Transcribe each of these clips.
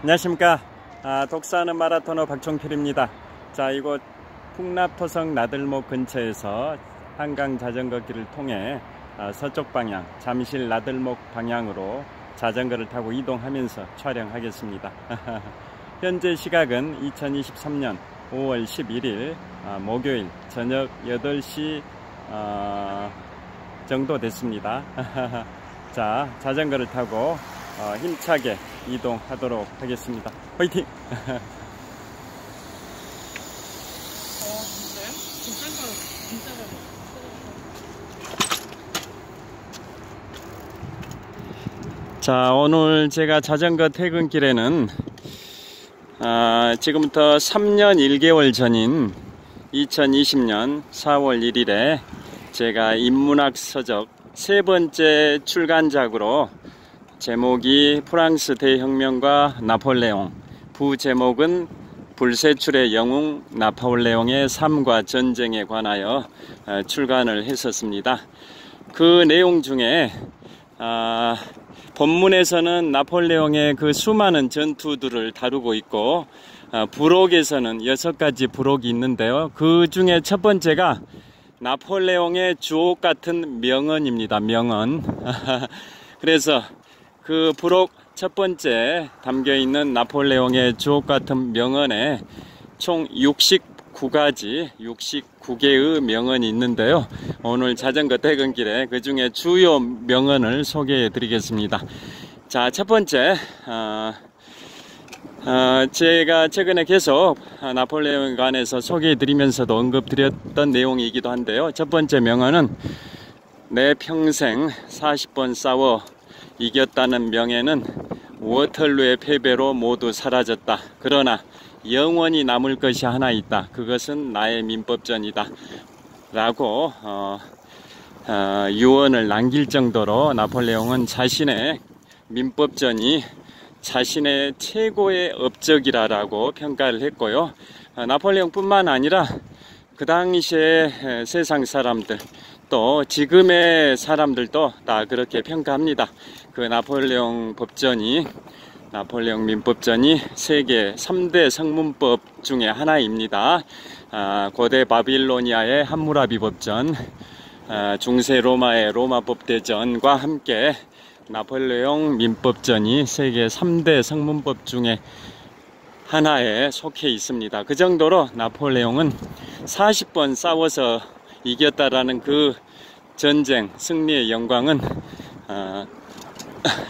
안녕하십니까. 독서하는 마라토너 박종필입니다. 자, 이곳 풍납토성 나들목 근처에서 한강 자전거길을 통해 서쪽 방향 잠실 나들목 방향으로 자전거를 타고 이동하면서 촬영하겠습니다. 현재 시각은 2023년 5월 11일 목요일 저녁 8시 정도 됐습니다. 자, 자전거를 타고 힘차게 이동하도록 하겠습니다. 화이팅! 자, 오늘 제가 자전거 퇴근길에는 지금부터 3년 1개월 전인 2020년 4월 1일에 제가 인문학 서적 세 번째 출간작으로 제목이 프랑스 대혁명과 나폴레옹, 부제목은 불세출의 영웅 나폴레옹의 삶과 전쟁에 관하여 출간을 했었습니다. 그 내용 중에 본문에서는 나폴레옹의 그 수많은 전투들을 다루고 있고 부록에서는 6가지 부록이 있는데요. 그 중에 첫 번째가 나폴레옹의 주옥 같은 명언입니다. 명언. 그래서 그 부록 첫 번째 담겨있는 나폴레옹의 주옥 같은 명언에 총 69가지, 69개의 명언이 있는데요. 오늘 자전거 퇴근길에 그 중에 주요 명언을 소개해 드리겠습니다. 자, 첫 번째, 제가 최근에 계속 나폴레옹에 관해서 소개해 드리면서도 언급드렸던 내용이기도 한데요. 첫 번째 명언은 내 평생 40번 싸워 이겼다는 명예는 워털루의 패배로 모두 사라졌다. 그러나 영원히 남을 것이 하나 있다. 그것은 나의 민법전이다. 라고 유언을 남길 정도로 나폴레옹은 자신의 민법전이 자신의 최고의 업적이라고 평가를 했고요. 나폴레옹 뿐만 아니라 그 당시에 세상 사람들 또 지금의 사람들도 다 그렇게 평가합니다. 그 나폴레옹 민법전이 세계 3대 성문법 중에 하나입니다. 고대 바빌로니아의 함무라비 법전, 중세 로마의 로마법 대전과 함께 나폴레옹 민법전이 세계 3대 성문법 중에 하나에 속해 있습니다. 그 정도로 나폴레옹은 40번 싸워서 이겼다라는 그 전쟁 승리의 영광은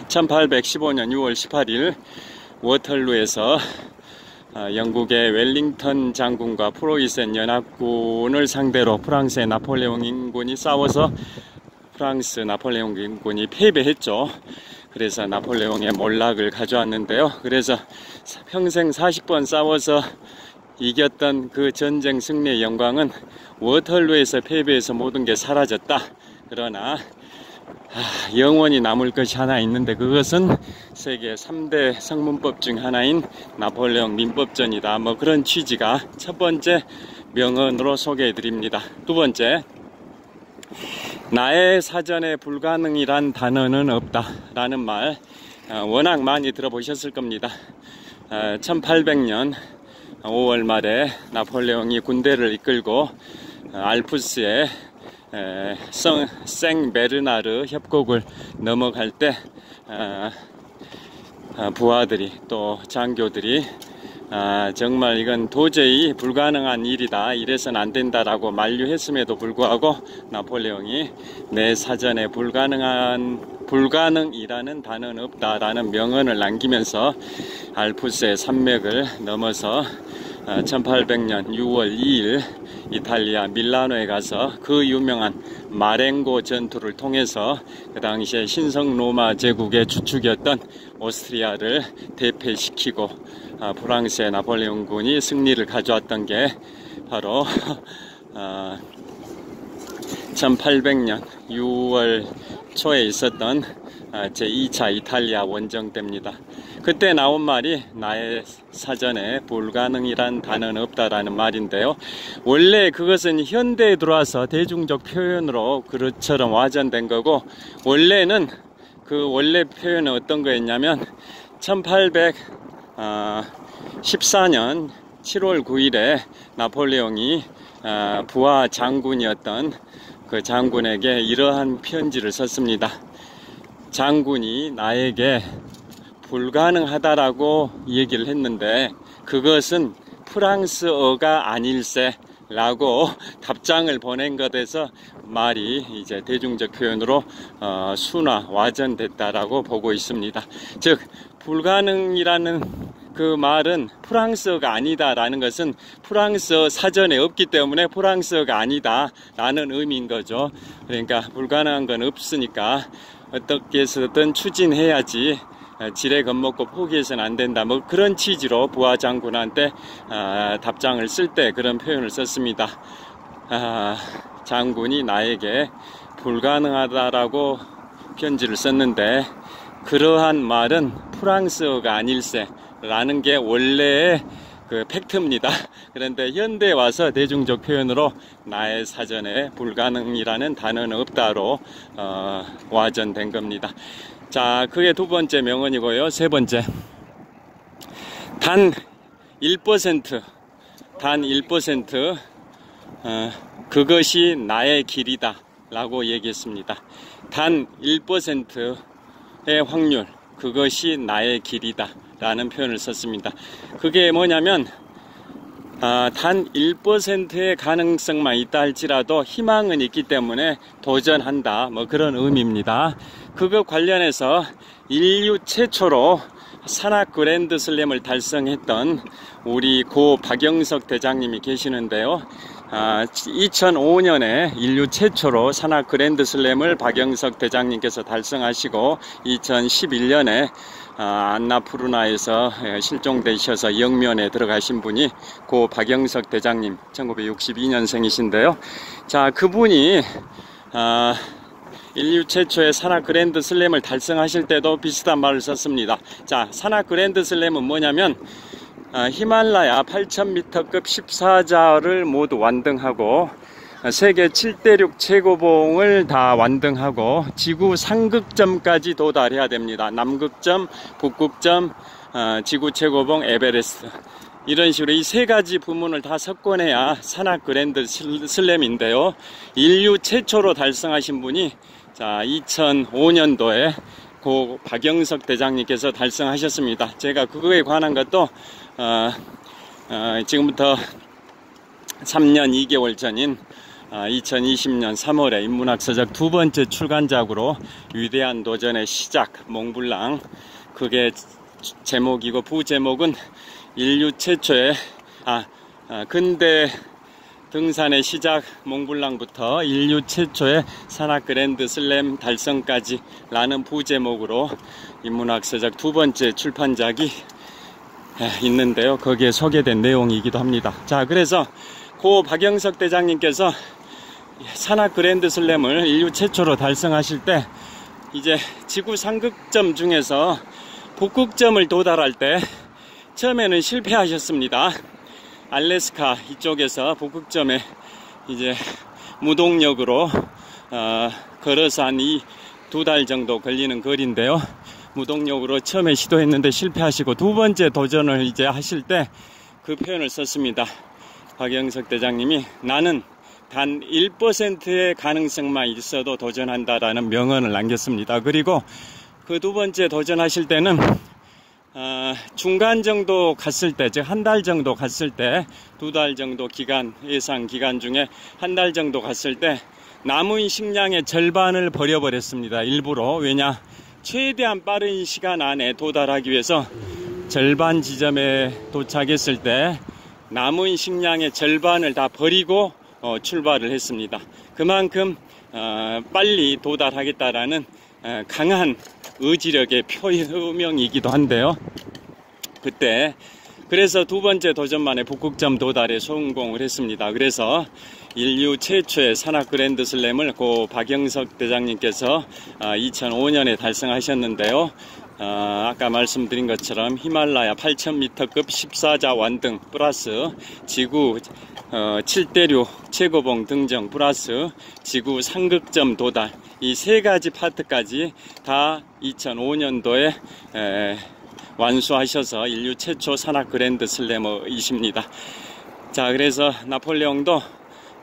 1815년 6월 18일 워털루에서 영국의 웰링턴 장군과 프로이센 연합군을 상대로 프랑스의 나폴레옹군이 싸워서 프랑스 나폴레옹군이 패배했죠. 그래서 나폴레옹의 몰락을 가져왔는데요. 그래서 평생 40번 싸워서 이겼던 그 전쟁 승리의 영광은 워털루에서 패배해서 모든 게 사라졌다. 그러나 영원히 남을 것이 하나 있는데 그것은 세계 3대 성문법 중 하나인 나폴레옹 민법전이다. 뭐 그런 취지가 첫 번째 명언으로 소개해 드립니다. 두 번째, 나의 사전에 불가능이란 단어는 없다 라는 말 워낙 많이 들어보셨을 겁니다. 1800년 5월 말에 나폴레옹이 군대를 이끌고 알프스의 생베르나르 협곡을 넘어갈 때 부하들이 또 장교들이 정말 이건 도저히 불가능한 일이다, 이래서는 안 된다라고 만류했음에도 불구하고 나폴레옹이 내 사전에 불가능이라는 단어는 없다라는 명언을 남기면서 알프스의 산맥을 넘어서 1800년 6월 2일 이탈리아 밀라노에 가서 그 유명한 마렌고 전투를 통해서 그 당시에 신성 로마 제국의 주축이었던 오스트리아를 대패시키고 프랑스의 나폴레옹군이 승리를 가져왔던 게 바로 1800년 6월 초에 있었던 제2차 이탈리아 원정 때입니다. 그때 나온 말이 나의 사전에 불가능이란 단어는 없다라는 말인데요. 원래 그것은 현대에 들어와서 대중적 표현으로 그릇처럼 와전된 거고, 원래는 그 원래 표현은 어떤 거였냐면 1814년 7월 9일에 나폴레옹이 부하 장군이었던 그 장군에게 이러한 편지를 썼습니다. 장군이 나에게 불가능하다라고 얘기를 했는데 그것은 프랑스어가 아닐세 라고 답장을 보낸 것에서 말이 이제 대중적 표현으로 순화, 와전됐다라고 보고 있습니다. 즉 불가능이라는 그 말은 프랑스어가 아니다라는 것은 프랑스어 사전에 없기 때문에 프랑스어가 아니다라는 의미인 거죠. 그러니까 불가능한 건 없으니까 어떻게 해서든 추진해야지 지레 겁먹고 포기해서는 안 된다. 뭐 그런 취지로 부하 장군한테 답장을 쓸 때 그런 표현을 썼습니다. 장군이 나에게 불가능하다라고 편지를 썼는데 그러한 말은 프랑스어가 아닐세 라는 게 원래의 그 팩트입니다. 그런데 현대에 와서 대중적 표현으로 나의 사전에 불가능이라는 단어는 없다로 와전된 겁니다. 자, 그게 두 번째 명언이고요. 세 번째, 단 1%, 그것이 나의 길이다 라고 얘기했습니다. 단 1%의 확률, 그것이 나의 길이다 라는 표현을 썼습니다. 그게 뭐냐면 단 1%의 가능성만 있다 할지라도 희망은 있기 때문에 도전한다, 뭐 그런 의미입니다. 그거 관련해서 인류 최초로 산악 그랜드 슬램을 달성했던 우리 고 박영석 대장님이 계시는데요. 2005년에 인류 최초로 산악 그랜드 슬램을 박영석 대장님께서 달성하시고 2011년에 안나푸르나에서 실종되셔서 영면에 들어가신 분이 고 박영석 대장님, 1962년생이신데요. 자, 그분이 인류 최초의 산악 그랜드 슬램을 달성하실 때도 비슷한 말을 썼습니다. 자, 산악 그랜드 슬램은 뭐냐면 히말라야 8,000m급 14자를 모두 완등하고 세계 7대륙 최고봉을 다 완등하고 지구 상극점까지 도달해야 됩니다. 남극점, 북극점, 지구 최고봉, 에베레스트, 이런 식으로 이 세 가지 부문을 다 석권해야 산악 그랜드 슬램인데요. 인류 최초로 달성하신 분이 자 2005년도에 고 박영석 대장님께서 달성하셨습니다. 제가 그거에 관한 것도 지금부터 3년 2개월 전인 2020년 3월에 인문학서적 두 번째 출간작으로 위대한 도전의 시작 몽블랑, 그게 제목이고 부제목은 인류 최초의 근대 등산의 시작 몽블랑부터 인류 최초의 산악 그랜드 슬램 달성까지 라는 부제목으로 인문학서적 두 번째 출판작이 있는데요. 거기에 소개된 내용이기도 합니다. 자, 그래서 고 박영석 대장님께서 산악 그랜드 슬램을 인류 최초로 달성하실 때 이제 지구 상극점 중에서 북극점을 도달할 때 처음에는 실패하셨습니다. 알래스카 이쪽에서 북극점에 이제 무동력으로 걸어서 한 2달 정도 걸리는 거리인데요. 무동력으로 처음에 시도했는데 실패하시고 두 번째 도전을 이제 하실 때 그 표현을 썼습니다. 박영석 대장님이 나는 단 1%의 가능성만 있어도 도전한다라는 명언을 남겼습니다. 그리고 그 두 번째 도전하실 때는 중간 정도 갔을 때, 즉 한 달 정도 갔을 때, 2달 정도 기간, 예상 기간 중에 한 달 정도 갔을 때 남은 식량의 절반을 버려버렸습니다. 일부러. 왜냐? 최대한 빠른 시간 안에 도달하기 위해서 절반 지점에 도착했을 때 남은 식량의 절반을 다 버리고 출발을 했습니다. 그만큼 빨리 도달하겠다라는 강한 의지력의 표명이기도 한데요. 그때 그래서 두 번째 도전만에 북극점 도달에 성공을 했습니다. 그래서 인류 최초의 산악 그랜드 슬램을 고 박영석 대장님께서 2005년에 달성하셨는데요. 아까 말씀드린 것처럼 히말라야 8,000m급 14자 완등 플러스 지구 7대륙 최고봉 등정 플러스 지구 상극점 도달, 이 세 가지 파트까지 다 2005년도에 완수하셔서 인류 최초 산악 그랜드 슬래머이십니다. 자, 그래서 나폴레옹도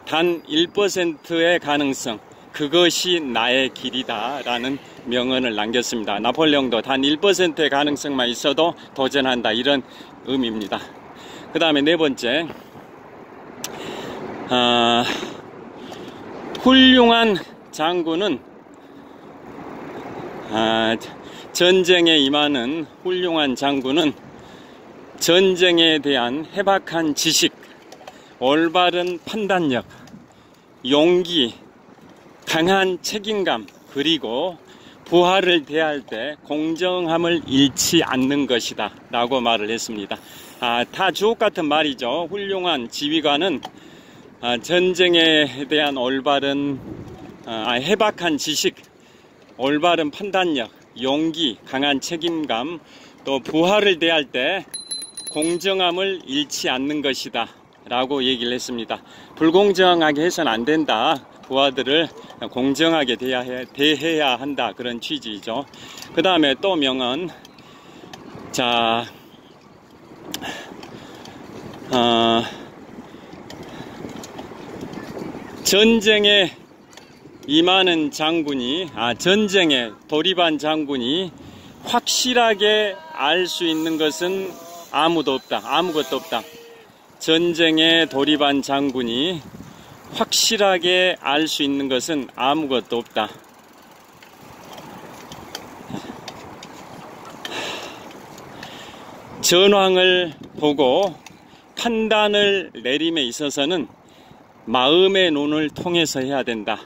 단 1%의 가능성, 그것이 나의 길이다 라는 명언을 남겼습니다. 나폴레옹도 단 1%의 가능성만 있어도 도전한다, 이런 의미입니다. 그 다음에 네 번째, 훌륭한 장군은 전쟁에 임하는 훌륭한 장군은 전쟁에 대한 해박한 지식, 올바른 판단력, 용기, 강한 책임감, 그리고 부하를 대할 때 공정함을 잃지 않는 것이다 라고 말을 했습니다. 다 주옥 같은 말이죠. 훌륭한 지휘관은 전쟁에 대한 올바른 해박한 지식, 올바른 판단력, 용기, 강한 책임감, 또 부하를 대할 때 공정함을 잃지 않는 것이다 라고 얘기를 했습니다. 불공정하게 해서는 안 된다, 부하들을 공정하게 대해야 한다, 그런 취지죠. 그 다음에 또 명언, 자, 전쟁에 임하는 장군이, 전쟁에 돌입한 장군이 확실하게 알 수 있는 것은 아무것도 없다. 전쟁에 돌입한 장군이 확실하게 알 수 있는 것은 아무것도 없다. 전황을 보고 판단을 내림에 있어서는 마음의 눈을 통해서 해야 된다.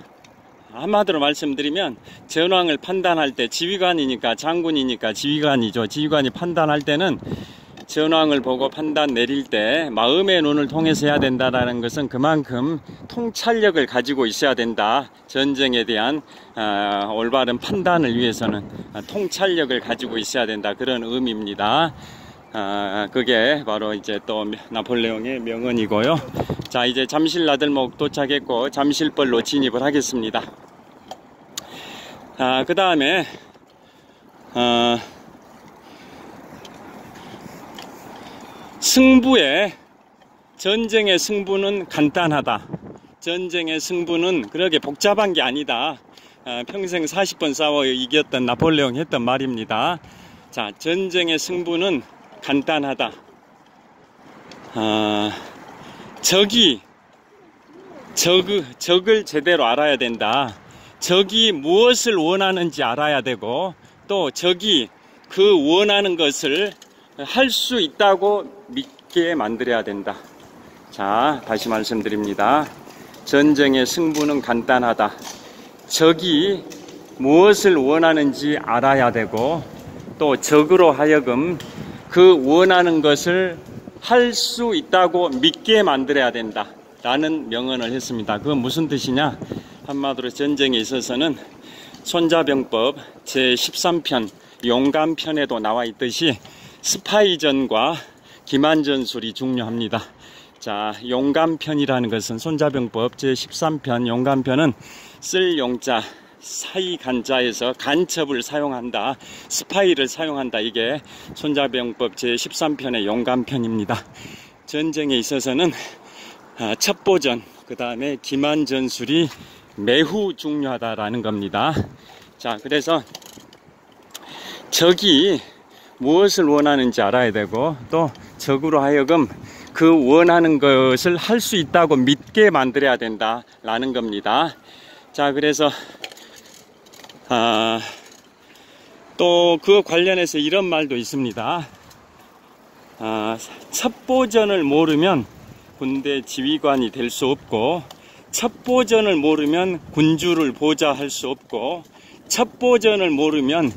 한마디로 말씀드리면, 전황을 판단할 때 지휘관이니까, 장군이니까 지휘관이죠. 지휘관이 판단할 때는 전황을 보고 판단 내릴 때 마음의 눈을 통해서 해야 된다는 것은 그만큼 통찰력을 가지고 있어야 된다. 전쟁에 대한 올바른 판단을 위해서는 통찰력을 가지고 있어야 된다, 그런 의미입니다. 그게 바로 이제 또 나폴레옹의 명언이고요. 자, 이제 잠실 나들목 도착했고 잠실벌로 진입을 하겠습니다. 그 다음에 전쟁의 승부는 간단하다. 전쟁의 승부는 그렇게 복잡한 게 아니다. 평생 40번 싸워 이겼던 나폴레옹 했던 말입니다. 자, 전쟁의 승부는 간단하다. 적을 제대로 알아야 된다. 적이 무엇을 원하는지 알아야 되고, 또 적이 그 원하는 것을 할 수 있다고 믿게 만들어야 된다. 자, 다시 말씀드립니다. 전쟁의 승부는 간단하다. 적이 무엇을 원하는지 알아야 되고, 또 적으로 하여금 그 원하는 것을 할 수 있다고 믿게 만들어야 된다 라는 명언을 했습니다. 그건 무슨 뜻이냐? 한마디로 전쟁에 있어서는 손자병법 제13편 용감편에도 나와 있듯이 스파이전과 기만전술이 중요합니다. 자, 용감편이라는 것은 손자병법 제13편 용감편은 쓸 용자 사이 간자에서 간첩을 사용한다, 스파이를 사용한다, 이게 손자병법 제13편의 용감편입니다. 전쟁에 있어서는 첩보전, 그 다음에 기만전술이 매우 중요하다라는 겁니다. 자, 그래서 적이 무엇을 원하는지 알아야 되고, 또 적으로 하여금 그 원하는 것을 할 수 있다고 믿게 만들어야 된다라는 겁니다. 자, 그래서 또 그 관련해서 이런 말도 있습니다. 첩보전을 모르면 군대 지휘관이 될 수 없고, 첩보전을 모르면 군주를 보좌할 수 없고, 첩보전을 모르면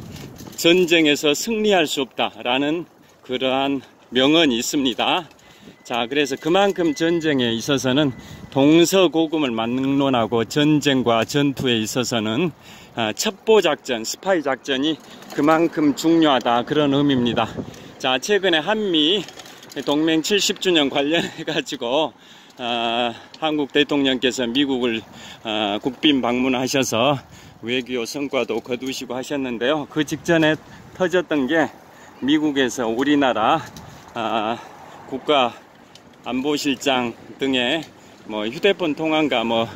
전쟁에서 승리할 수 없다라는 그러한 명언이 있습니다. 자, 그래서 그만큼 전쟁에 있어서는 동서고금을 막론하고 전쟁과 전투에 있어서는 첩보작전, 스파이 작전이 그만큼 중요하다, 그런 의미입니다. 자, 최근에 한미 동맹 70주년 관련해 가지고 한국 대통령께서 미국을 국빈 방문하셔서 외교 성과도 거두시고 하셨는데요. 그 직전에 터졌던 게 미국에서 우리나라 국가안보실장 등의 뭐 휴대폰 통화인가 뭐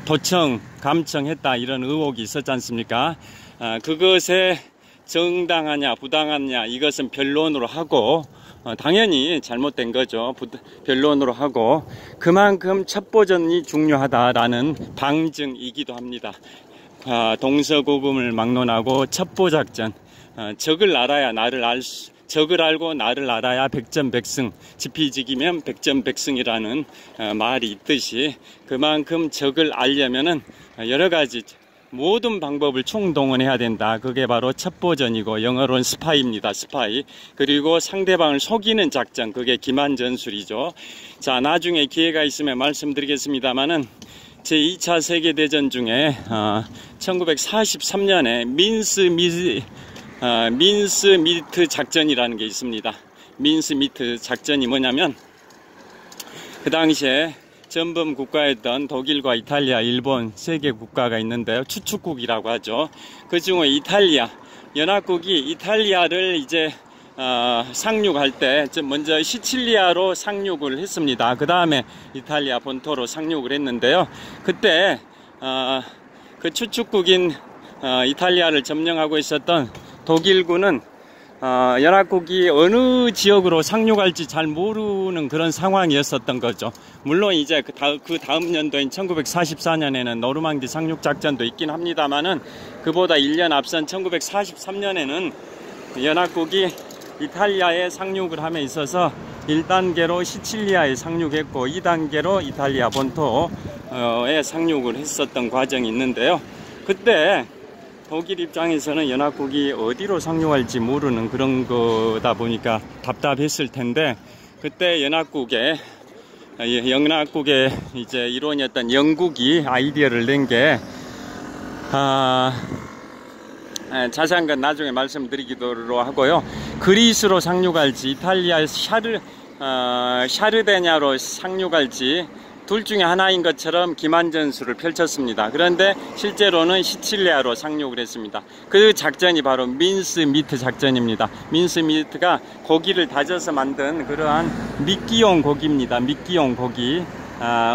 도청, 감청했다 이런 의혹이 있었지 않습니까? 그것에 정당하냐 부당하냐 이것은 변론으로 하고 당연히 잘못된 거죠. 변론으로 하고 그만큼 첩보전이 중요하다라는 방증이기도 합니다. 동서고금을 막론하고 첩보작전, 적을 알아야 나를 적을 알고 나를 알아야 백전백승, 지피지기면 백전백승이라는 말이 있듯이 그만큼 적을 알려면은 여러가지 모든 방법을 총동원해야 된다. 그게 바로 첩보전이고 영어로는 스파이입니다. 스파이. 그리고 상대방을 속이는 작전, 그게 기만전술이죠. 자, 나중에 기회가 있으면 말씀드리겠습니다만은 제2차 세계대전 중에 1943년에 민스미트 작전이라는 게 있습니다. 민스미트 작전이 뭐냐면 그 당시에 전범 국가였던 독일과 이탈리아, 일본 세 개 국가가 있는데요. 추축국이라고 하죠. 그 중에 이탈리아, 연합국이 이탈리아를 이제 상륙할 때 먼저 시칠리아로 상륙을 했습니다. 그 다음에 이탈리아 본토로 상륙을 했는데요. 그때 그 추축국인 이탈리아를 점령하고 있었던 독일군은 연합국이 어느 지역으로 상륙할지 잘 모르는 그런 상황이었었던 거죠. 물론 이제 그 다음 연도인 1944년에는 노르망디 상륙작전도 있긴 합니다만은 그보다 1년 앞선 1943년에는 연합국이 이탈리아에 상륙을 함에 있어서 1단계로 시칠리아에 상륙했고 2단계로 이탈리아 본토에 상륙을 했었던 과정이 있는데요. 그때 독일 입장에서는 연합국이 어디로 상륙할지 모르는 그런 거다 보니까 답답했을 텐데 그때 연합국의 이제 일원이었던 영국이 아이디어를 낸 게 자세한 건 나중에 말씀드리기로 하고요. 그리스로 상륙할지 이탈리아 샤르데냐로 상륙할지 둘 중에 하나인 것처럼 기만전술을 펼쳤습니다. 그런데 실제로는 시칠리아로 상륙을 했습니다. 그 작전이 바로 민스미트 작전입니다. 민스미트가 고기를 다져서 만든 그러한 미끼용 고기입니다. 미끼용 고기.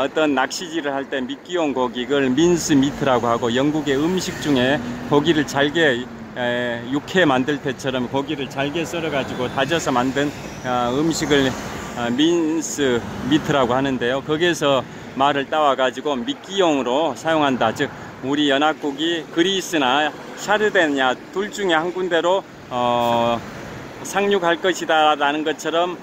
어떤 낚시질을 할 때 미끼용 고기, 그걸 민스미트라고 하고 영국의 음식 중에 고기를 잘게 육회 만들 때처럼 고기를 잘게 썰어 가지고 다져서 만든 음식을 민스 미트라고 하는데요. 거기에서 말을 따와 가지고 미끼용으로 사용한다. 즉 우리 연합국이 그리스나 샤르데냐 둘 중에 한 군데로 상륙할 것이다 라는 것처럼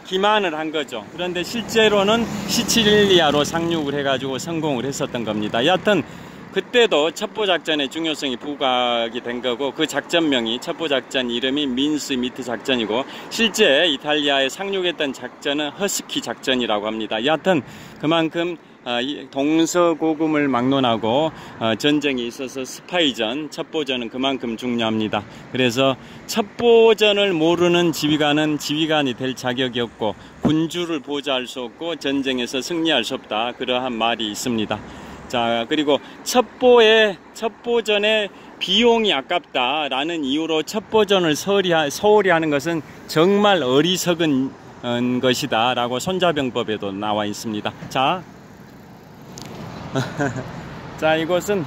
기만을 한 거죠. 그런데 실제로는 시칠리아로 상륙을 해 가지고 성공을 했었던 겁니다. 여하튼 그때도 첩보작전의 중요성이 부각이 된 거고 그 작전명이 첩보작전 이름이 민스미트 작전이고 실제 이탈리아에 상륙했던 작전은 허스키 작전이라고 합니다. 여하튼 그만큼 동서고금을 막론하고 전쟁이 있어서 스파이전, 첩보전은 그만큼 중요합니다. 그래서 첩보전을 모르는 지휘관은 지휘관이 될 자격이 없고 군주를 보좌할 수 없고 전쟁에서 승리할 수 없다. 그러한 말이 있습니다. 자, 그리고 첩보전의 비용이 아깝다라는 이유로 첩보전을 소홀히 하는 것은 정말 어리석은 것이다 라고 손자병법에도 나와 있습니다. 자, 자, 이곳은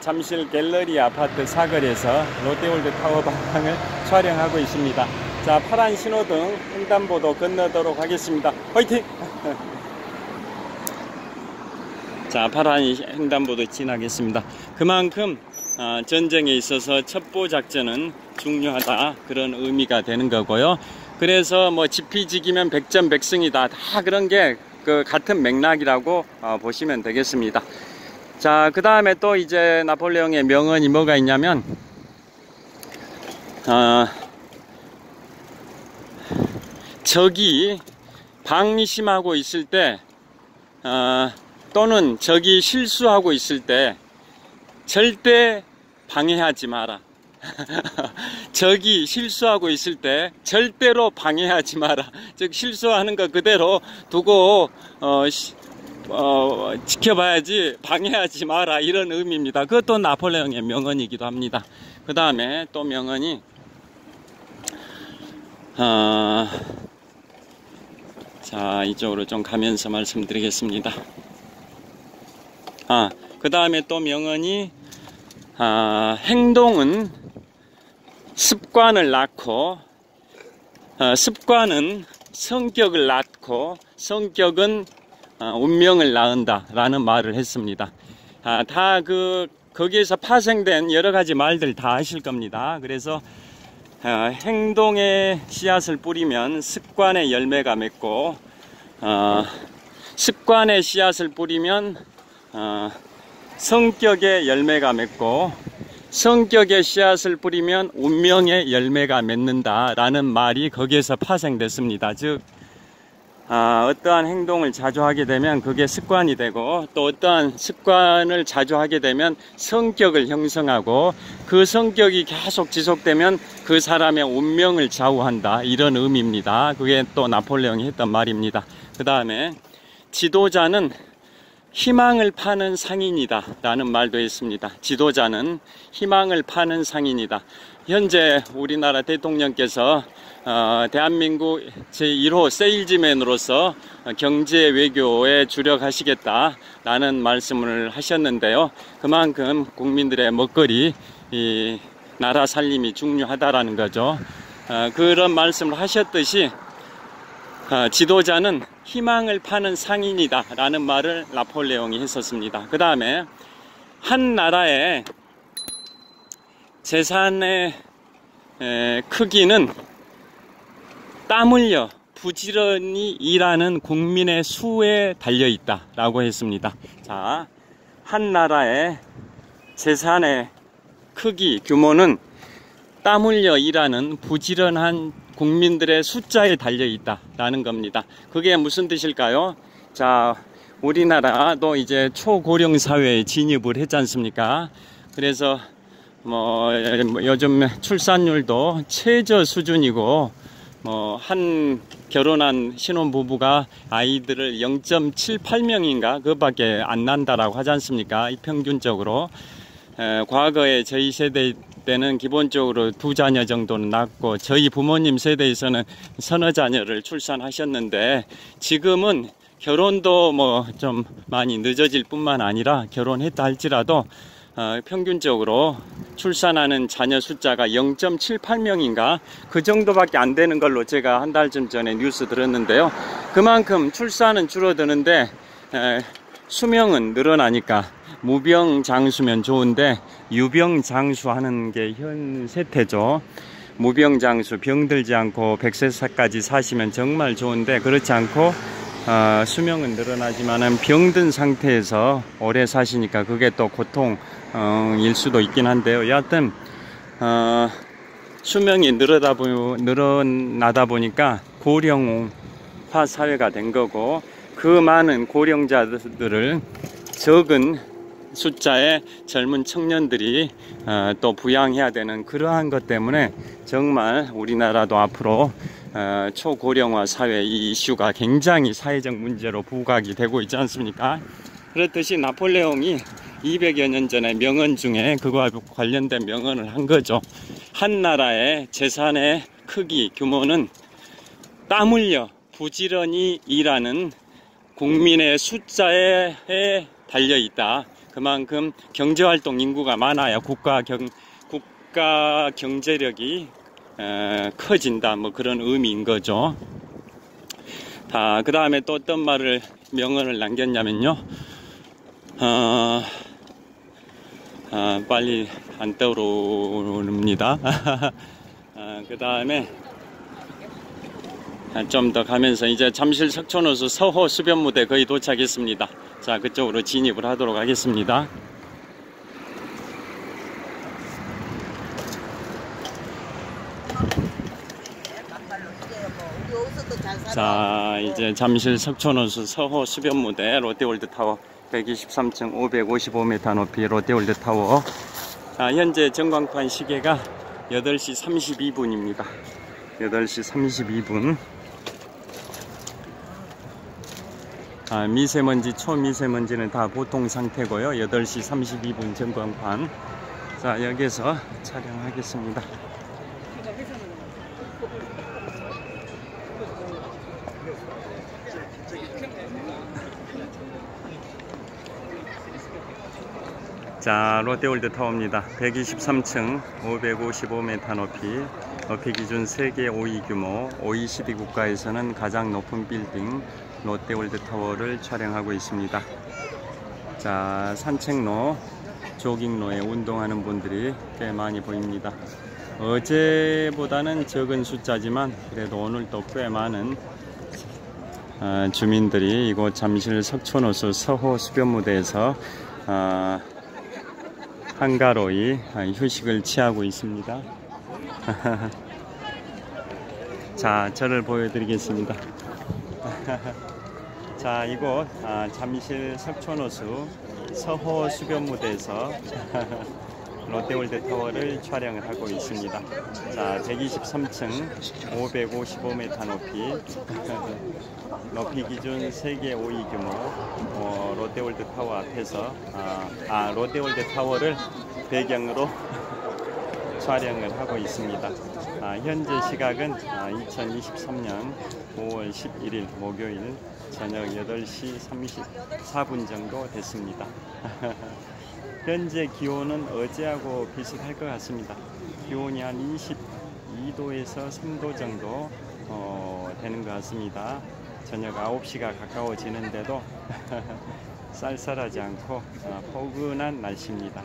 잠실 갤러리 아파트 사거리에서 롯데월드 타워 방향을 촬영하고 있습니다. 자, 파란 신호등 횡단보도 건너도록 하겠습니다. 화이팅! 자, 파란 횡단보도 지나겠습니다. 그만큼 전쟁에 있어서 첩보작전은 중요하다 그런 의미가 되는 거고요. 그래서 뭐 지피지기면 백전백승이다 다 그런 게 그 같은 맥락이라고 보시면 되겠습니다. 자, 그 다음에 또 이제 나폴레옹의 명언이 뭐가 있냐면 적이 방심하고 있을 때 또는 적이 실수하고 있을 때 절대 방해하지 마라. 적이 실수하고 있을 때 절대로 방해하지 마라. 즉 실수하는 거 그대로 두고 지켜봐야지 방해하지 마라, 이런 의미입니다. 그것도 나폴레옹의 명언이기도 합니다. 그 다음에 또 명언이 자, 이쪽으로 좀 가면서 말씀드리겠습니다. 그 다음에 또 명언이 행동은 습관을 낳고 습관은 성격을 낳고 성격은 운명을 낳는다 라는 말을 했습니다. 다 거기에서 파생된 여러 가지 말들 다 아실 겁니다. 그래서 행동의 씨앗을 뿌리면 습관의 열매가 맺고 습관의 씨앗을 뿌리면 성격의 열매가 맺고 성격의 씨앗을 뿌리면 운명의 열매가 맺는다 라는 말이 거기에서 파생됐습니다. 즉 어떠한 행동을 자주 하게 되면 그게 습관이 되고, 또 어떠한 습관을 자주 하게 되면 성격을 형성하고, 그 성격이 계속 지속되면 그 사람의 운명을 좌우한다, 이런 의미입니다. 그게 또 나폴레옹이 했던 말입니다. 그 다음에 지도자는 희망을 파는 상인이다 라는 말도 있습니다. 지도자는 희망을 파는 상인이다. 현재 우리나라 대통령께서 대한민국 제1호 세일즈맨으로서 경제 외교에 주력하시겠다 라는 말씀을 하셨는데요. 그만큼 국민들의 먹거리, 이 나라 살림이 중요하다라는 거죠. 그런 말씀을 하셨듯이 지도자는 희망을 파는 상인이다 라는 말을 나폴레옹이 했었습니다. 그 다음에 한 나라의 재산의 크기는 땀 흘려 부지런히 일하는 국민의 수에 달려있다 라고 했습니다. 자, 한 나라의 재산의 크기, 규모는 땀 흘려 일하는 부지런한 국민들의 숫자에 달려있다 라는 겁니다. 그게 무슨 뜻일까요? 자, 우리나라도 이제 초고령 사회에 진입을 했지 않습니까? 그래서 요즘 출산율도 최저 수준이고, 한 결혼한 신혼부부가 아이들을 0.78명인가 그것밖에 안 난다라고 하지 않습니까? 평균적으로. 과거에 저희 세대 때는 기본적으로 2자녀 정도는 낳고, 저희 부모님 세대에서는 서너 자녀를 출산하셨는데, 지금은 결혼도 좀 많이 늦어질 뿐만 아니라 결혼했다 할지라도 평균적으로 출산하는 자녀 숫자가 0.78명인가 그 정도밖에 안 되는 걸로 제가 한 달쯤 전에 뉴스 들었는데요. 그만큼 출산은 줄어드는데 수명은 늘어나니까 무병장수면 좋은데 유병장수하는 게 현 세태죠. 무병장수, 병들지 않고 100세까지 사시면 정말 좋은데, 그렇지 않고 수명은 늘어나지만은 병든 상태에서 오래 사시니까 그게 또 고통일 수도 있긴 한데요. 여하튼 수명이 늘어나다 보니까 고령화 사회가 된 거고, 그 많은 고령자들을 적은 숫자의 젊은 청년들이 또 부양해야 되는 그러한 것 때문에 정말 우리나라도 앞으로 초고령화 사회 이 이슈가 굉장히 사회적 문제로 부각이 되고 있지 않습니까? 그렇듯이 나폴레옹이 200여 년 전에 명언 중에 그거와 관련된 명언을 한 거죠. 한 나라의 재산의 크기, 규모는 땀 흘려 부지런히 일하는 국민의 숫자에 달려있다. 그만큼 경제활동 인구가 많아야 국가 경제력이 커진다, 그런 의미인 거죠. 그 다음에 또 어떤 명언을 남겼냐면요. 빨리 안 떠오릅니다. 그 다음에 좀 더 가면서 이제 잠실 석촌호수 서호 수변무대 거의 도착했습니다. 자, 그쪽으로 진입을 하도록 하겠습니다. 자, 이제 잠실 석촌호수 서호 수변무대 롯데월드타워 123층 555m 높이 롯데월드타워. 현재 전광판 시계가 8시 32분입니다. 8시 32분. 미세먼지, 초미세먼지는 다 보통 상태고요. 8시 32분 전광판. 자, 여기서 촬영하겠습니다. 자, 롯데월드 타워입니다. 123층 555m 높이 기준 세계 5위 규모 OECD 국가에서는 가장 높은 빌딩 롯데월드 타워를 촬영하고 있습니다. 자, 산책로, 조깅로에 운동하는 분들이 꽤 많이 보입니다. 어제보다는 적은 숫자지만 그래도 오늘도 꽤 많은 주민들이 이곳 잠실 석촌호수 서호 수변무대에서 한가로이 휴식을 취하고 있습니다. 자, 저를 보여드리겠습니다. 자, 이곳 잠실 석촌호수 서호 수변무대에서 롯데월드 타워를 촬영을 하고 있습니다. 자, 123층 555m 높이 기준 세계 5위 규모 롯데월드 타워 앞에서 롯데월드 타워를 배경으로 촬영을 하고 있습니다. 현재 시각은 2023년 5월 11일 목요일 저녁 8시 34분 정도 됐습니다. 현재 기온은 어제하고 비슷할 것 같습니다. 기온이 한 22도에서 3도 정도 되는 것 같습니다. 저녁 9시가 가까워지는데도 쌀쌀하지 않고 포근한 날씨입니다.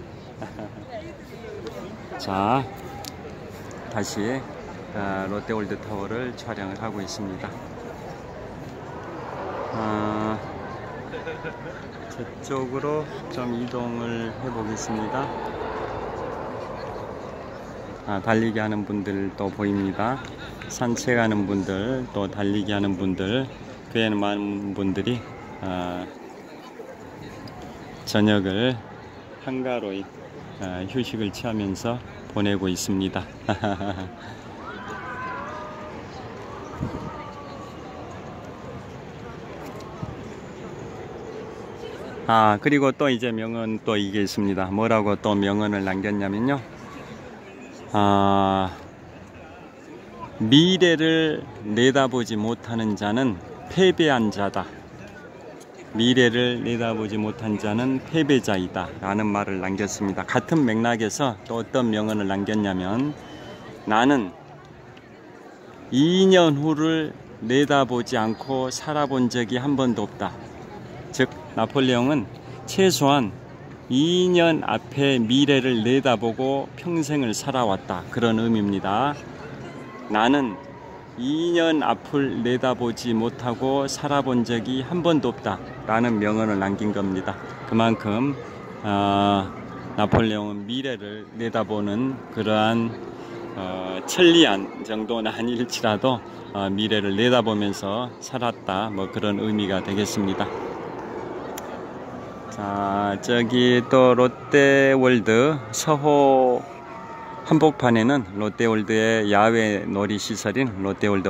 자, 다시 롯데월드 타워를 촬영을 하고 있습니다. 저쪽으로 좀 이동을 해 보겠습니다. 달리기 하는 분들도 보입니다. 산책하는 분들, 또 달리기 하는 분들, 꽤 많은 분들이 저녁을 한가로이 휴식을 취하면서 보내고 있습니다. 그리고 또 이제 명언 또 이게 있습니다. 뭐라고 또 명언을 남겼냐면요. 미래를 내다보지 못하는 자는 패배한 자다. 미래를 내다보지 못한 자는 패배자이다 라는 말을 남겼습니다. 같은 맥락에서 또 어떤 명언을 남겼냐면, 나는 2년 후를 내다보지 않고 살아본 적이 한 번도 없다. 즉, 나폴레옹은 최소한 2년 앞에 미래를 내다보고 평생을 살아왔다, 그런 의미입니다. 나는 2년 앞을 내다보지 못하고 살아본 적이 한 번도 없다 라는 명언을 남긴 겁니다. 그만큼 나폴레옹은 미래를 내다보는 그러한 천리안 정도는 아닐지라도 미래를 내다보면서 살았다, 뭐 그런 의미가 되겠습니다. 자, 저기 또 롯데월드 서호 한복판에는 롯데월드의 야외 놀이시설인 롯데월드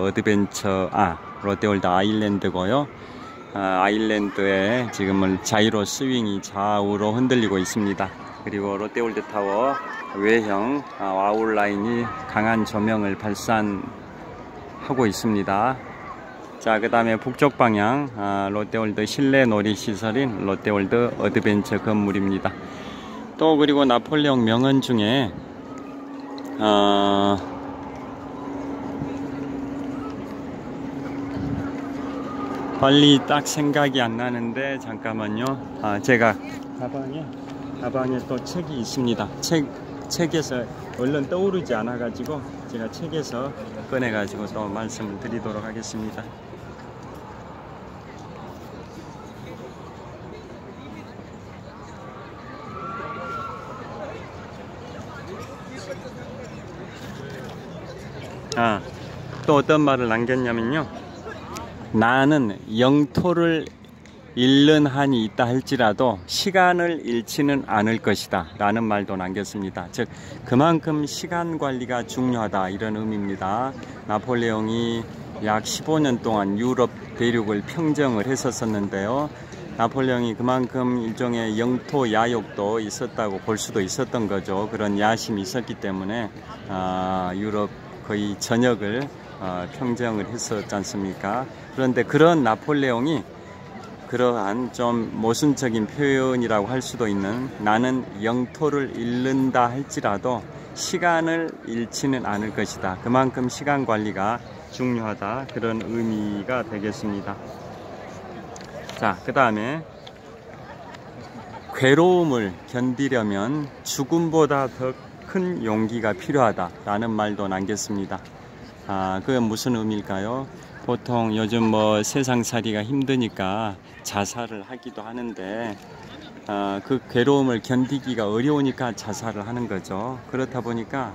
롯데월드 아일랜드고요. 아일랜드에 지금은 자이로 스윙이 좌우로 흔들리고 있습니다. 그리고 롯데월드 타워 외형 아웃라인이 강한 조명을 발산하고 있습니다. 자, 그 다음에 북쪽 방향 롯데월드 실내 놀이시설인 롯데월드 어드벤처 건물입니다. 또 그리고 나폴레옹 명언 중에 빨리 딱 생각이 안 나는데 잠깐만요. 제가 가방에 또 책이 있습니다. 책에서 얼른 떠오르지 않아 가지고 제가 책에서 꺼내 가지고 또 말씀을 드리도록 하겠습니다. 또 어떤 말을 남겼냐면요. 나는 영토를 잃는 한이 있다 할지라도 시간을 잃지는 않을 것이다 라는 말도 남겼습니다. 즉, 그만큼 시간 관리가 중요하다, 이런 의미입니다. 나폴레옹이 약 15년 동안 유럽 대륙을 평정을 했었는데요. 나폴레옹이 그만큼 일종의 영토 야욕도 있었다고 볼 수도 있었던 거죠. 그런 야심이 있었기 때문에 유럽 거의 전역을 평정을 했었지 않습니까? 그런데 그런 나폴레옹이 그러한 좀 모순적인 표현이라고 할 수도 있는 나는 영토를 잃는다 할지라도 시간을 잃지는 않을 것이다. 그만큼 시간 관리가 중요하다. 그런 의미가 되겠습니다. 자, 그 다음에 괴로움을 견디려면 죽음보다 더 큰 용기가 필요하다라는 말도 남겼습니다. 그건 무슨 의미일까요? 보통 요즘 뭐 세상살이가 힘드니까 자살을 하기도 하는데 그 괴로움을 견디기가 어려우니까 자살을 하는 거죠. 그렇다 보니까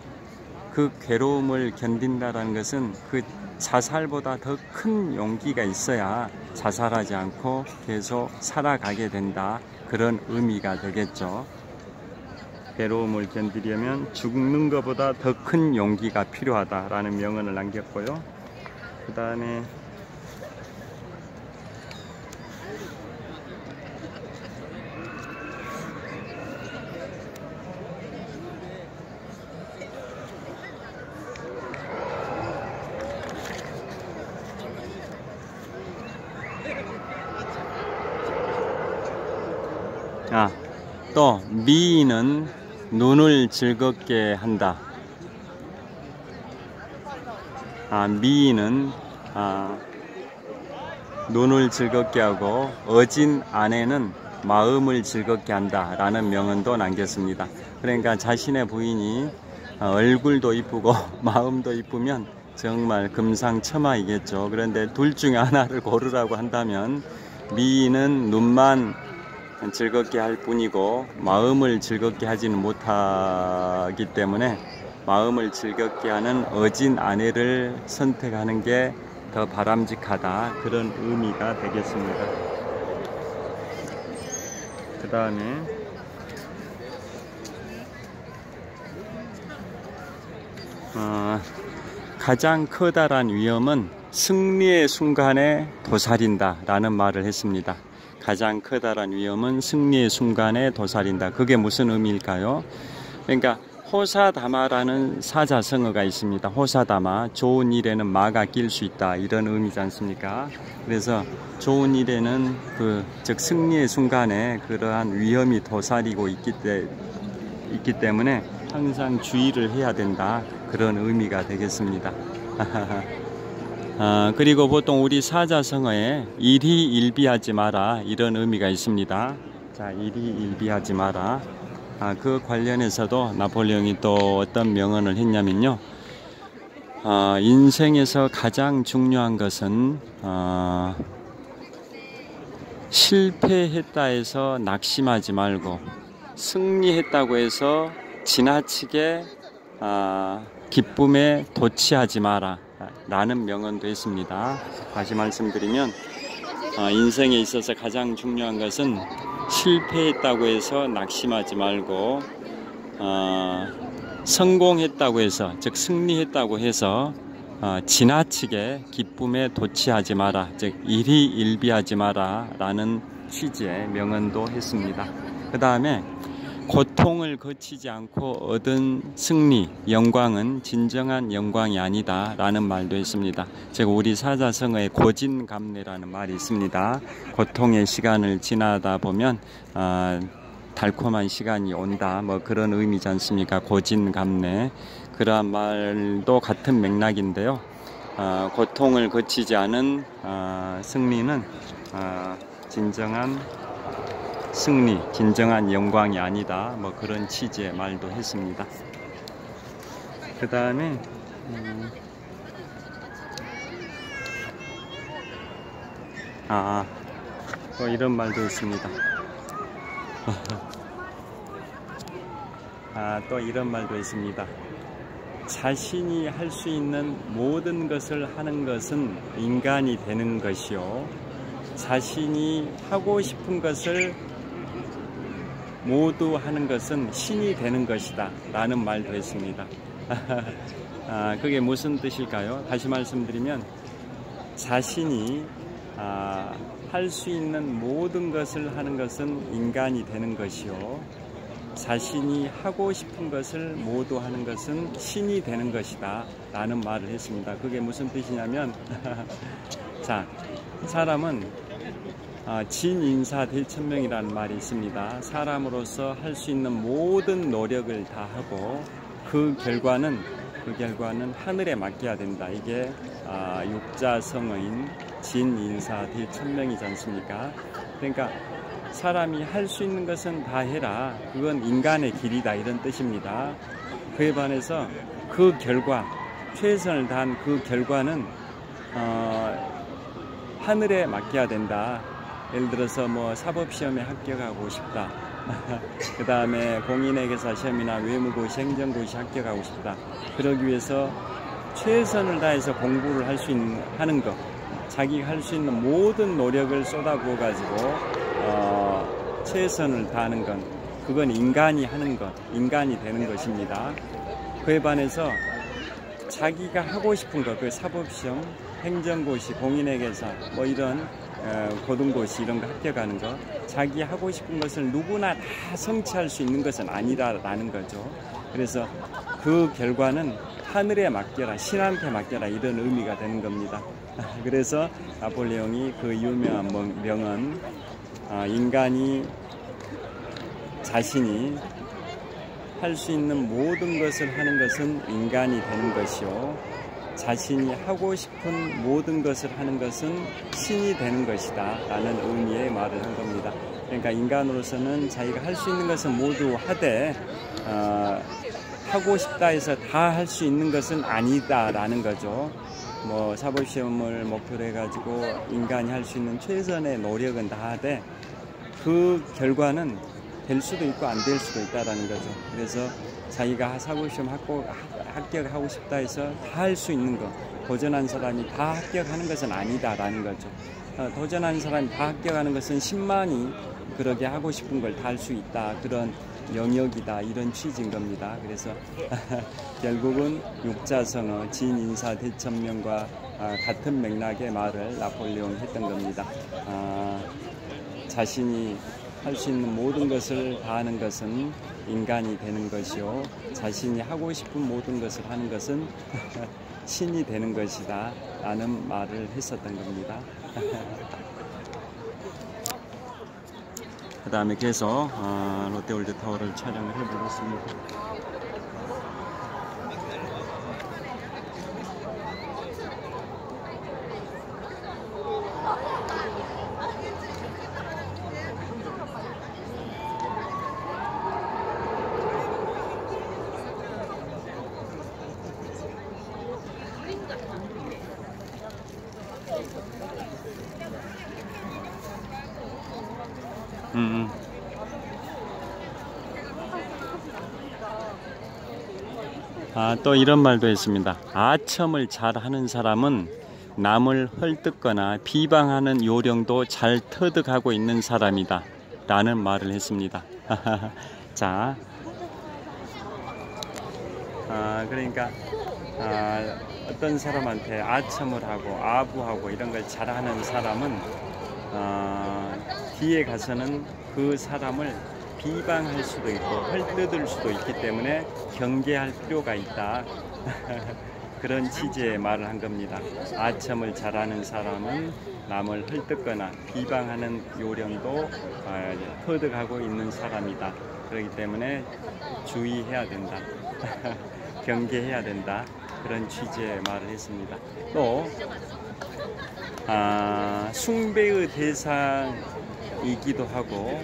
그 괴로움을 견딘다라는 것은 그 자살보다 더 큰 용기가 있어야 자살하지 않고 계속 살아가게 된다. 그런 의미가 되겠죠. 괴로움을 견디려면 죽는 것보다 더 큰 용기가 필요하다라는 명언을 남겼고요. 그 다음에 또 미인은 눈을 즐겁게 한다. 미인은 눈을 즐겁게 하고 어진 아내는 마음을 즐겁게 한다 라는 명언도 남겼습니다. 그러니까 자신의 부인이 얼굴도 이쁘고 마음도 이쁘면 정말 금상첨화이겠죠. 그런데 둘 중에 하나를 고르라고 한다면 미인은 눈만 즐겁게 할 뿐이고 마음을 즐겁게 하지는 못하기 때문에 마음을 즐겁게 하는 어진 아내를 선택하는 게 더 바람직하다. 그런 의미가 되겠습니다. 그 다음에 가장 커다란 위험은 승리의 순간에 도사린다 라는 말을 했습니다. 가장 커다란 위험은 승리의 순간에 도사린다. 그게 무슨 의미일까요? 그러니까 호사다마라는 사자성어가 있습니다. 호사다마, 좋은 일에는 마가 낄 수 있다. 이런 의미지 않습니까? 그래서 좋은 일에는 즉 승리의 순간에 그러한 위험이 도사리고 있기 때문에 항상 주의를 해야 된다. 그런 의미가 되겠습니다. 그리고 보통 우리 사자성어에 일희일비하지 마라 이런 의미가 있습니다. 자, 일희일비하지 마라. 그 관련해서도 나폴레옹이 또 어떤 명언을 했냐면요. 인생에서 가장 중요한 것은 실패했다 해서 낙심하지 말고 승리했다고 해서 지나치게 기쁨에 도취하지 마라 라는 명언도 했습니다. 다시 말씀드리면 인생에 있어서 가장 중요한 것은 실패했다고 해서 낙심하지 말고 성공했다고 해서 즉 승리했다고 해서 지나치게 기쁨에 도취하지 마라, 즉 일희일비하지 마라 라는 취지의 명언도 했습니다. 그 다음에 고통을 거치지 않고 얻은 승리, 영광은 진정한 영광이 아니다 라는 말도 했습니다. 즉 우리 사자성어에 고진감래라는 말이 있습니다. 고통의 시간을 지나다 보면 달콤한 시간이 온다, 뭐 그런 의미지 않습니까? 고진감래. 그러한 말도 같은 맥락인데요. 고통을 거치지 않은 승리는 진정한 승리, 진정한 영광이 아니다. 뭐 그런 취지의 말도 했습니다. 그 다음에 또 이런 말도 있습니다. 또 이런 말도 있습니다. 자신이 할 수 있는 모든 것을 하는 것은 인간이 되는 것이요, 자신이 하고 싶은 것을 모두 하는 것은 신이 되는 것이다 라는 말도 했습니다. 그게 무슨 뜻일까요? 다시 말씀드리면 자신이 할 수 있는 모든 것을 하는 것은 인간이 되는 것이요, 자신이 하고 싶은 것을 모두 하는 것은 신이 되는 것이다 라는 말을 했습니다. 그게 무슨 뜻이냐면 자, 사람은 진인사대천명이라는 말이 있습니다. 사람으로서 할 수 있는 모든 노력을 다 하고 그 결과는 하늘에 맡겨야 된다. 이게 육자성어인 진인사대천명이지 않습니까? 그러니까 사람이 할 수 있는 것은 다 해라, 그건 인간의 길이다, 이런 뜻입니다. 그에 반해서 그 결과, 최선을 다한 그 결과는 하늘에 맡겨야 된다. 예를 들어서 뭐 사법시험에 합격하고 싶다, 그 다음에 공인회계사 시험이나 외무고시, 행정고시 합격하고 싶다. 그러기 위해서 최선을 다해서 공부를 하는 것, 자기가 할 수 있는 모든 노력을 쏟아부어 가지고 최선을 다하는 것, 그건 인간이 하는 것, 인간이 되는 것입니다. 그에 반해서 자기가 하고 싶은 것, 그 사법시험, 행정고시, 공인회계사, 뭐 이런 고등고시 이런 거 합격하는 것, 자기 하고 싶은 것을 누구나 다 성취할 수 있는 것은 아니다라는 거죠. 그래서 그 결과는 하늘에 맡겨라, 신한테 맡겨라, 이런 의미가 되는 겁니다. 그래서 나폴레옹이 그 유명한 명언, 인간이 자신이 할 수 있는 모든 것을 하는 것은 인간이 되는 것이요, 자신이 하고 싶은 모든 것을 하는 것은 신이 되는 것이다 라는 의미의 말을 한 겁니다. 그러니까 인간으로서는 자기가 할 수 있는 것은 모두 하되 하고 싶다 해서 다 할 수 있는 것은 아니다 라는 거죠. 뭐 사법시험을 목표로 해가지고 인간이 할 수 있는 최선의 노력은 다 하되 그 결과는 될 수도 있고 안 될 수도 있다라는 거죠. 그래서 자기가 사법시험 합격하고 싶다 해서 다 할 수 있는 것, 도전한 사람이 다 합격하는 것은 아니다라는 거죠. 도전하는 사람이 다 합격하는 것은 10만이 그러게 하고 싶은 걸 다 할 수 있다, 그런 영역이다, 이런 취지인 겁니다. 그래서 결국은 육자성어, 진인사대천명과 같은 맥락의 말을 나폴레옹이 했던 겁니다. 자신이 할 수 있는 모든 것을 다 하는 것은 인간이 되는 것이요, 자신이 하고 싶은 모든 것을 하는 것은 신이 되는 것이다 라는 말을 했었던 겁니다. 그 다음에 계속 롯데월드타워를 촬영을 해보겠습니다. 또 이런 말도 있습니다. 아첨을 잘하는 사람은 남을 헐뜯거나 비방하는 요령도 잘 터득하고 있는 사람이다 라는 말을 했습니다. 자, 그러니까 어떤 사람한테 아첨을 하고 아부하고 이런 걸 잘하는 사람은 뒤에 가서는 그 사람을 비방할 수도 있고 헐뜯을 수도 있기 때문에 경계할 필요가 있다. 그런 취지의 말을 한 겁니다. 아첨을 잘하는 사람은 남을 헐뜯거나 비방하는 요령도 터득하고 있는 사람이다. 그렇기 때문에 주의해야 된다. 경계해야 된다. 그런 취지의 말을 했습니다. 또 숭배의 대상이기도 하고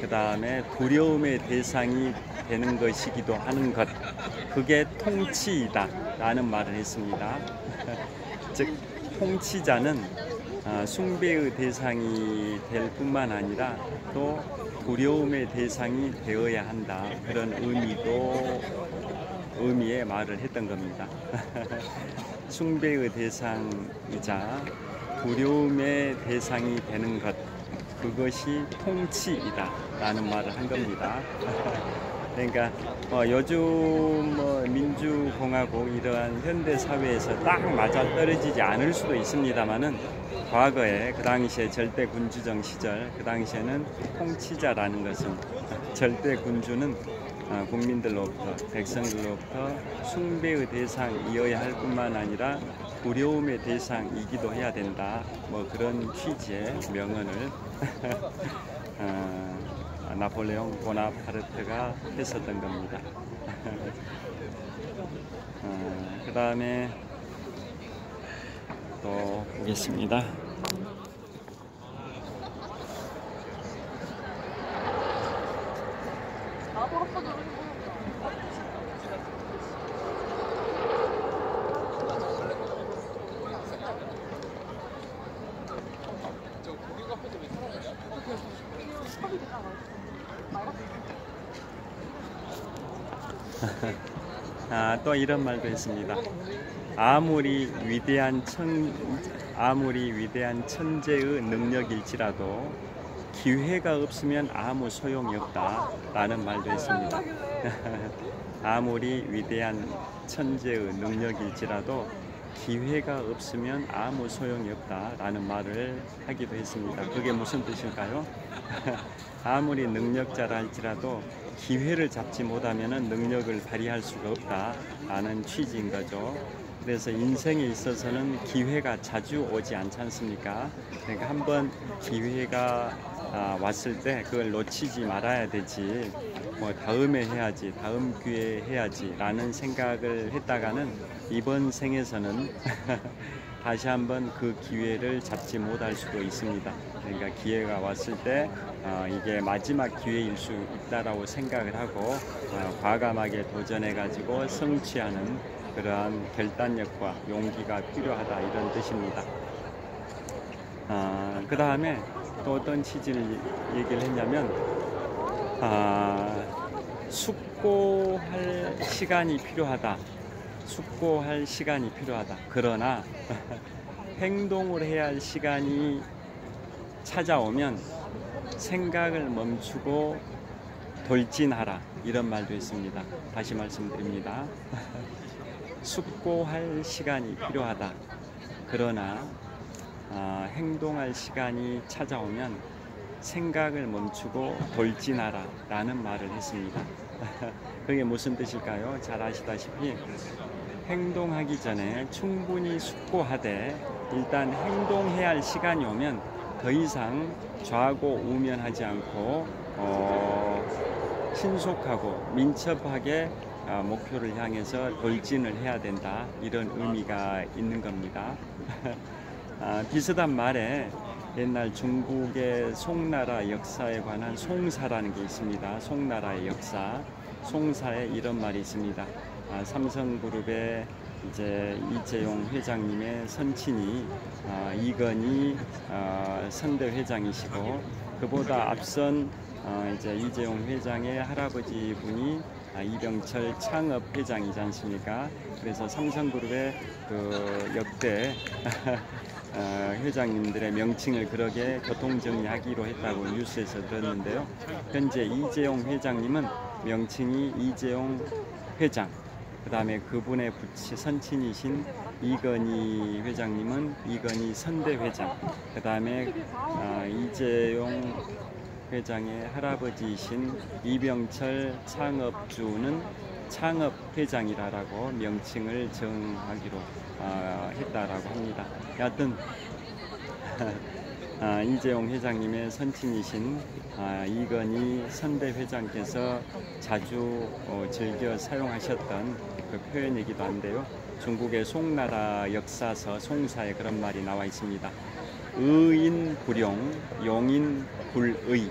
그 다음에 두려움의 대상이 되는 것이기도 하는 것, 그게 통치이다 라는 말을 했습니다. 즉 통치자는 숭배의 대상이 될 뿐만 아니라 또 두려움의 대상이 되어야 한다, 그런 의미의 말을 했던 겁니다. 숭배의 대상이자 두려움의 대상이 되는 것, 그것이 통치이다 라는 말을 한 겁니다. 그러니까 요즘 민주공화국 이러한 현대 사회에서 딱 맞아 떨어지지 않을 수도 있습니다만은 과거에 그 당시에 절대 군주정 시절 그 당시에는 통치자라는 것은 절대 군주는 국민들로부터 백성들로부터 숭배의 대상이어야 할 뿐만 아니라 두려움의 대상이기도 해야 된다. 그런 취지의 명언을 나폴레옹 보나파르트가 했었던 겁니다. 그 다음에 또 보겠습니다. 또 이런 말도 있습니다. 아무리 위대한 천재의 능력일지라도 기회가 없으면 아무 소용이 없다 라는 말도 있습니다. 아무리 위대한 천재의 능력일지라도 기회가 없으면 아무 소용이 없다 라는 말을 하기도 했습니다. 그게 무슨 뜻일까요? 아무리 능력자라 할지라도 기회를 잡지 못하면 능력을 발휘할 수가 없다 라는 취지인 거죠. 그래서 인생에 있어서는 기회가 자주 오지 않지 않습니까? 그러니까 한번 기회가 왔을 때 그걸 놓치지 말아야 되지, 다음에 해야지, 다음 기회에 해야지 라는 생각을 했다가는 이번 생에서는 다시 한번 그 기회를 잡지 못할 수도 있습니다. 그러니까 기회가 왔을 때 이게 마지막 기회일 수 있다라고 생각을 하고 과감하게 도전해 가지고 성취하는 그러한 결단력과 용기가 필요하다 이런 뜻입니다. 그 다음에 또 어떤 취지를 얘기를 했냐면 숙고할 시간이 필요하다. 숙고할 시간이 필요하다. 그러나 행동을 해야 할 시간이 찾아오면 생각을 멈추고 돌진하라 이런 말도 있습니다. 다시 말씀드립니다. 숙고할 시간이 필요하다. 그러나 행동할 시간이 찾아오면 생각을 멈추고 돌진하라 라는 말을 했습니다. 그게 무슨 뜻일까요? 잘 아시다시피 행동하기 전에 충분히 숙고하되 일단 행동해야 할 시간이 오면 더 이상 좌고우면하지 않고 신속하고 민첩하게 목표를 향해서 돌진을 해야 된다 이런 의미가 있는 겁니다. 비슷한 말에 옛날 중국의 송나라 역사에 관한 송사라는 게 있습니다. 송나라의 역사, 송사에 이런 말이 있습니다. 삼성그룹의 이제 이재용 회장님의 선친이 이건희 선대 회장이시고 그보다 앞선 이제 이재용 회장의 할아버지 분이 이병철 창업 회장이지 않습니까? 그래서 삼성그룹의 그 역대 회장님들의 명칭을 그렇게 교통정리하기로 했다고 뉴스에서 들었는데요. 현재 이재용 회장님은 명칭이 이재용 회장, 그 다음에 그분의 선친이신 이건희 회장님은 이건희 선대 회장, 그 다음에 이재용 회장의 할아버지이신 이병철 창업주는 창업회장이라고 명칭을 정하기로 했다라고 합니다. 여하튼 이재용 회장님의 선친이신 이건희 선대 회장께서 자주 즐겨 사용하셨던 그 표현이기도 한데요. 중국의 송나라 역사서 송사에 그런 말이 나와 있습니다. 의인불용, 용인불의